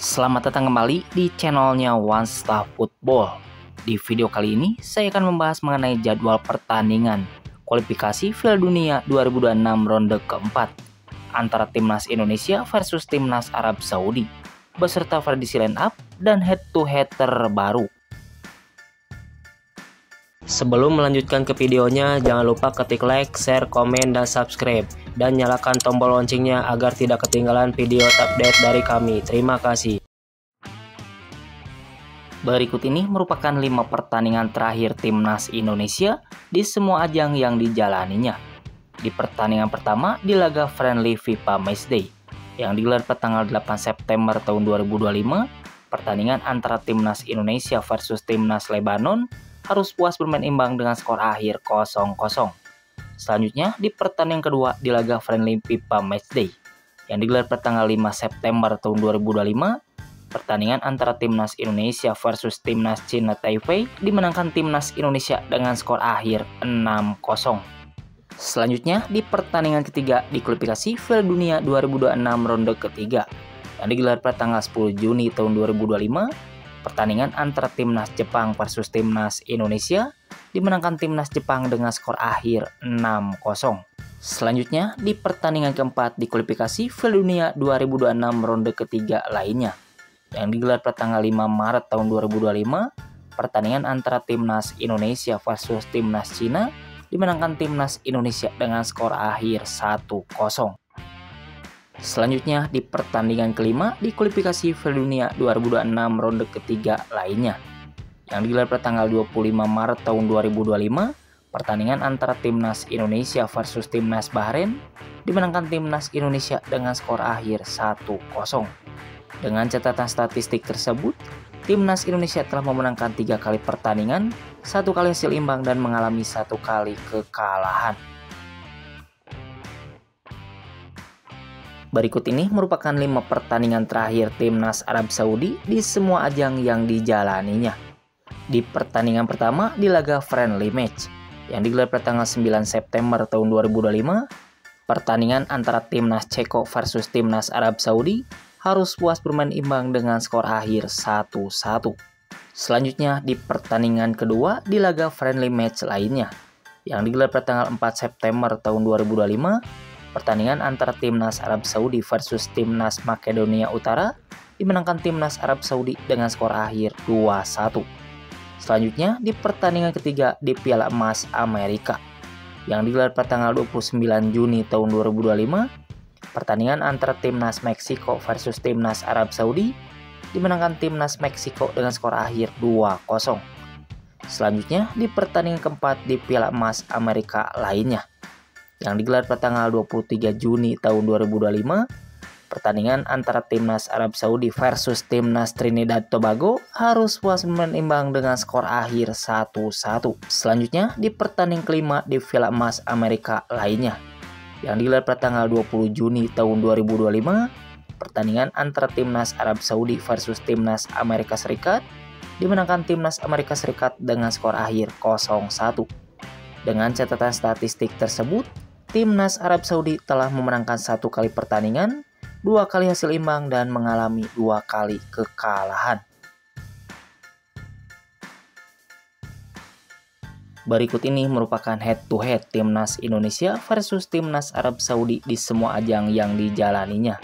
Selamat datang kembali di channelnya One Star Football. Di video kali ini saya akan membahas mengenai jadwal pertandingan kualifikasi Piala Dunia 2026 ronde keempat antara Timnas Indonesia versus Timnas Arab Saudi beserta prediksi line up dan head to head terbaru. Sebelum melanjutkan ke videonya, jangan lupa ketik like, share, komen, dan subscribe. Dan nyalakan tombol loncengnya agar tidak ketinggalan video update dari kami. Terima kasih. Berikut ini merupakan 5 pertandingan terakhir Timnas Indonesia di semua ajang yang dijalaninya. Di pertandingan pertama di laga friendly FIFA Matchday yang digelar pada tanggal 8 September tahun 2025, pertandingan antara Timnas Indonesia versus Timnas Lebanon harus puas bermain imbang dengan skor akhir 0-0. Selanjutnya di pertandingan kedua di laga friendly FIFA Matchday yang digelar pada tanggal 5 September tahun 2025, pertandingan antara Timnas Indonesia versus Timnas China Taipei dimenangkan Timnas Indonesia dengan skor akhir 6-0. Selanjutnya di pertandingan ketiga di kualifikasi Piala Dunia 2026 ronde ketiga yang digelar pada tanggal 10 Juni tahun 2025, pertandingan antara Timnas Jepang versus Timnas Indonesia dimenangkan Timnas Jepang dengan skor akhir 6-0. Selanjutnya di pertandingan keempat di kualifikasi Piala Dunia 2026 ronde ketiga lainnya yang digelar pada tanggal 5 Maret tahun 2025, pertandingan antara Timnas Indonesia versus Timnas Cina dimenangkan Timnas Indonesia dengan skor akhir 1-0. Selanjutnya di pertandingan kelima di kualifikasi Piala Dunia 2026 ronde ketiga lainnya yang digelar pada tanggal 25 Maret tahun 2025, pertandingan antara Timnas Indonesia versus Timnas Bahrain dimenangkan Timnas Indonesia dengan skor akhir 1-0. Dengan catatan statistik tersebut, Timnas Indonesia telah memenangkan 3 kali pertandingan, 1 kali hasil imbang dan mengalami 1 kali kekalahan. Berikut ini merupakan 5 pertandingan terakhir Timnas Arab Saudi di semua ajang yang dijalaninya. Di pertandingan pertama di laga friendly match yang digelar pada tanggal 9 September tahun 2025, pertandingan antara Timnas Ceko versus Timnas Arab Saudi harus puas bermain imbang dengan skor akhir 1-1. Selanjutnya di pertandingan kedua di laga friendly match lainnya yang digelar pada tanggal 4 September tahun 2025, pertandingan antara Timnas Arab Saudi versus Timnas Makedonia Utara dimenangkan Timnas Arab Saudi dengan skor akhir 2-1. Selanjutnya di pertandingan ketiga di Piala Emas Amerika yang digelar pada tanggal 29 Juni tahun 2025, pertandingan antara Timnas Meksiko versus Timnas Arab Saudi dimenangkan Timnas Meksiko dengan skor akhir 2-0. Selanjutnya di pertandingan keempat di Piala Emas Amerika lainnya yang digelar pada tanggal 23 Juni tahun 2025, pertandingan antara Timnas Arab Saudi versus Timnas Trinidad Tobago harus puas bermain imbang dengan skor akhir 1-1. Selanjutnya di pertandingan kelima di Piala Emas Amerika lainnya yang digelar pada tanggal 20 Juni tahun 2025, pertandingan antara Timnas Arab Saudi versus Timnas Amerika Serikat dimenangkan Timnas Amerika Serikat dengan skor akhir 0-1. Dengan catatan statistik tersebut, Timnas Arab Saudi telah memenangkan 1 kali pertandingan, 2 kali hasil imbang dan mengalami 2 kali kekalahan. Berikut ini merupakan head to head Timnas Indonesia versus Timnas Arab Saudi di semua ajang yang dijalaninya.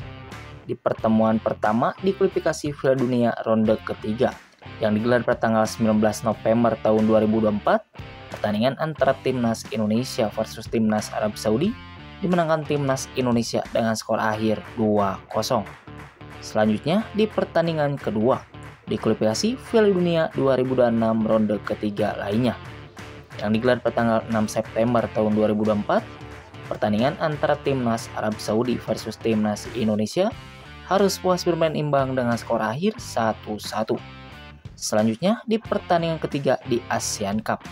Di pertemuan pertama di kualifikasi Piala Dunia ronde ketiga yang digelar pada tanggal 19 November tahun 2024, pertandingan antara Timnas Indonesia versus Timnas Arab Saudi dimenangkan Timnas Indonesia dengan skor akhir 2-0. Selanjutnya di pertandingan kedua di kualifikasi Piala Dunia 2026 ronde ketiga lainnya yang digelar pada tanggal 6 September tahun 2024, pertandingan antara Timnas Arab Saudi versus Timnas Indonesia harus puas bermain imbang dengan skor akhir 1-1. Selanjutnya di pertandingan ketiga di ASEAN Cup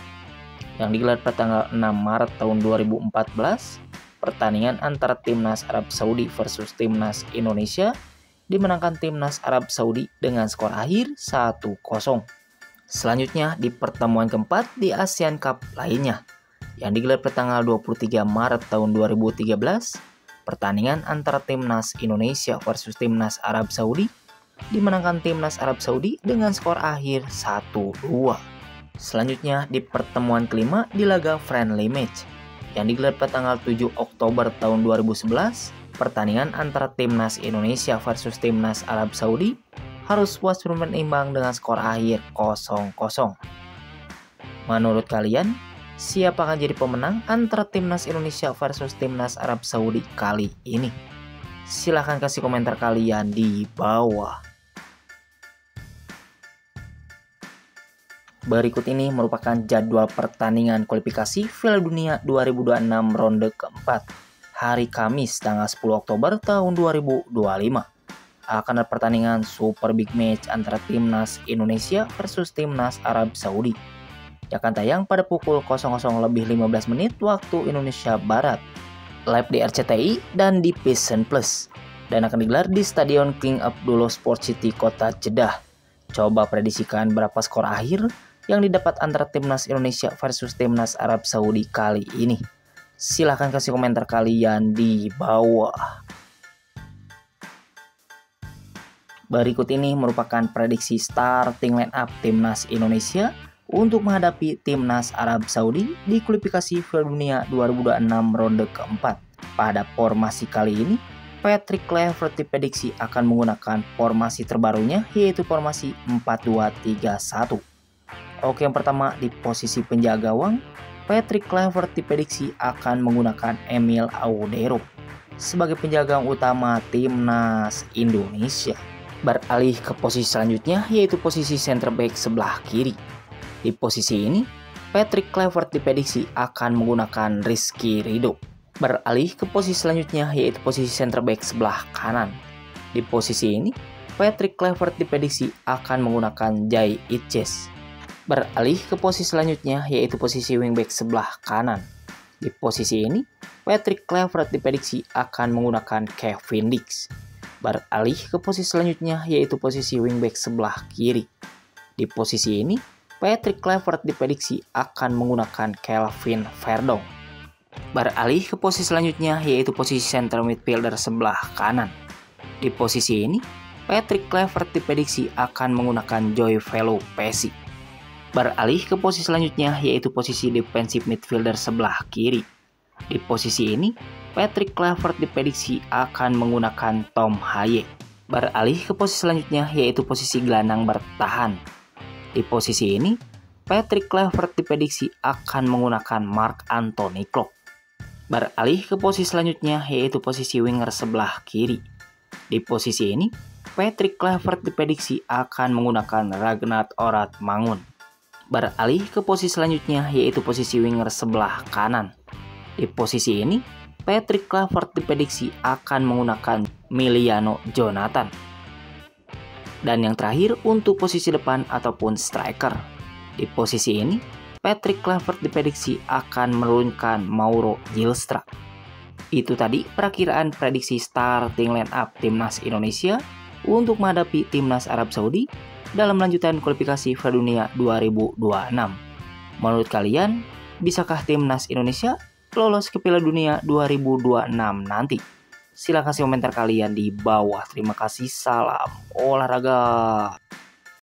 yang digelar pada tanggal 6 Maret tahun 2014, pertandingan antara Timnas Arab Saudi versus Timnas Indonesia dimenangkan Timnas Arab Saudi dengan skor akhir 1-0. Selanjutnya di pertemuan keempat di ASEAN Cup lainnya yang digelar pada tanggal 23 Maret tahun 2013, pertandingan antara Timnas Indonesia versus Timnas Arab Saudi dimenangkan timnas Arab Saudi dengan skor akhir 1-2. Selanjutnya di pertemuan kelima di laga friendly match yang digelar pada tanggal 7 Oktober tahun 2011, pertandingan antara timnas Indonesia versus timnas Arab Saudi harus puas bermain imbang dengan skor akhir 0-0. Menurut kalian, siapa akan jadi pemenang antara timnas Indonesia versus timnas Arab Saudi kali ini? Silahkan kasih komentar kalian di bawah. Berikut ini merupakan jadwal pertandingan kualifikasi Piala Dunia 2026 ronde keempat. Hari Kamis tanggal 10 Oktober tahun 2025. Akan ada pertandingan super big match antara timnas Indonesia versus timnas Arab Saudi. Yang akan tayang pada pukul 00.15 waktu Indonesia Barat. Live di RCTI dan di Vision Plus. Dan akan digelar di Stadion King Abdullah Sport City Kota Jeddah. Coba prediksikan berapa skor akhir yang didapat antara timnas Indonesia versus timnas Arab Saudi kali ini. Silahkan kasih komentar kalian di bawah. Berikut ini merupakan prediksi starting line up timnas Indonesia untuk menghadapi timnas Arab Saudi di kualifikasi Piala Dunia 2026 ronde keempat. Pada formasi kali ini, Patrick Kluivert diprediksi akan menggunakan formasi terbarunya, yaitu formasi 4-2-3-1. Oke, yang pertama di posisi penjaga gawang, Patrick Kluivert diprediksi akan menggunakan Emil Audero sebagai penjaga gawang utama timnas Indonesia. Beralih ke posisi selanjutnya, yaitu posisi center back sebelah kiri. Di posisi ini, Patrick Kluivert diprediksi akan menggunakan Rizky Ridho. Beralih ke posisi selanjutnya, yaitu posisi center back sebelah kanan. Di posisi ini, Patrick Kluivert diprediksi akan menggunakan Jai Itjes. Beralih ke posisi selanjutnya, yaitu posisi wingback sebelah kanan. Di posisi ini, Patrick Kluivert diprediksi akan menggunakan Kevin Dix. Beralih ke posisi selanjutnya, yaitu posisi wingback sebelah kiri. Di posisi ini, Patrick Kluivert diprediksi akan menggunakan Kelvin Verdong. Beralih ke posisi selanjutnya, yaitu posisi center midfielder sebelah kanan. Di posisi ini, Patrick Kluivert diprediksi akan menggunakan Joy Velo Pesci. Beralih ke posisi selanjutnya, yaitu posisi defensive midfielder sebelah kiri. Di posisi ini, Patrick Kluivert diprediksi akan menggunakan Tom Haye. Beralih ke posisi selanjutnya, yaitu posisi gelandang bertahan. Di posisi ini, Patrick Kluivert diprediksi akan menggunakan Marc Anthony Klok. Beralih ke posisi selanjutnya, yaitu posisi winger sebelah kiri. Di posisi ini, Patrick Kluivert diprediksi akan menggunakan Ragnar Orat Mangun. Beralih ke posisi selanjutnya, yaitu posisi winger sebelah kanan. Di posisi ini, Patrick Kluivert diprediksi akan menggunakan Miliano Jonathan. Dan yang terakhir untuk posisi depan ataupun striker. Di posisi ini, Patrick Kluivert diprediksi akan menurunkan Mauro Gilstra. Itu tadi perakiraan prediksi starting line up timnas Indonesia untuk menghadapi timnas Arab Saudi dalam lanjutan kualifikasi Piala Dunia 2026. Menurut kalian, bisakah timnas Indonesia lolos ke Piala Dunia 2026 nanti? Silahkan kasih komentar kalian di bawah. Terima kasih, salam olahraga.